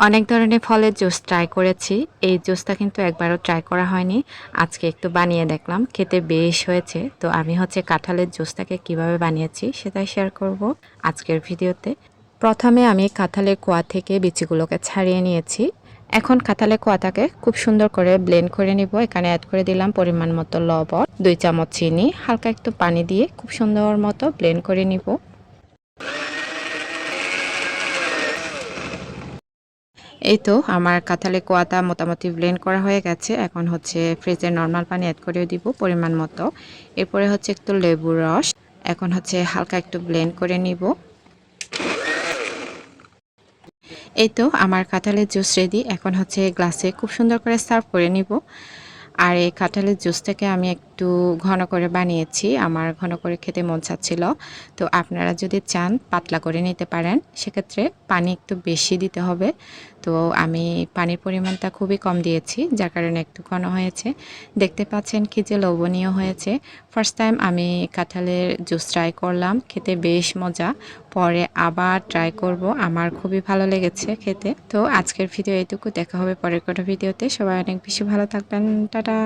অনেক ধরনের ফলের জুস ট্রাই করেছি। এই জুসটা কিন্তু একবারও ট্রাই করা হয়নি। আজকে একটু বানিয়ে দেখলাম। খেতে বেশ হয়েছে। তো আমি কাঁঠালের জুসটাকে কিভাবে বানিয়েছি সেটাই শেয়ার করব আজকের ভিডিওতে। প্রথমে আমি কাঁঠালের কোয়া থেকে বিচিগুলোকে ছাড়িয়ে নিয়েছি। এখন কাঁঠালের কোয়াটাকে খুব সুন্দর করে ব্লেন্ড করে নিব। এখানে অ্যাড করে দিলাম পরিমাণ মতো লবণ, 2 চামচ চিনি, হালকা একটু পানি দিয়ে খুব সুন্দর মতো ব্লেন্ড করে নিব। এই তো আমার কাঁঠালের কোয়াটা মোটামুটি ব্লেন্ড করা হয়ে গেছে। এখন ফ্রিজের নরমাল পানি অ্যাড করে দিব পরিমাণ মতো। এরপরে একটু লেবুর রস। এখন হালকা একটু ব্লেন্ড করে নিব। এই তো আমার কাঁঠালের জুস রেডি। এখন গ্লাসে খুব সুন্দর করে সার্ভ করে নিব। আর এই কাঁঠালের জুসটাকে আমি একটু ঘন করে বানিয়েছি। আমার ঘন করে খেতে মন চাচ্ছিল। তো আপনারা যদি চান পাতলা করে নিতে পারেন। সেক্ষেত্রে পানি একটু বেশি দিতে হবে। তো আমি পানির পরিমাণটা খুবই কম দিয়েছি, যার কারণে একটু ঘন হয়েছে। দেখতে পাচ্ছেন কি যে লোভনীয় হয়েছে। ফার্স্ট টাইম আমি কাঁঠালের জুস ট্রাই করলাম, খেতে বেশ মজা। পরে আবার ট্রাই করব, আমার খুবই ভালো লেগেছে খেতে। তো আজকের ভিডিও এইটুকু, দেখা হবে পরের কোনো ভিডিওতে। সবাই অনেক বেশি ভালো থাকবেন। টাটা।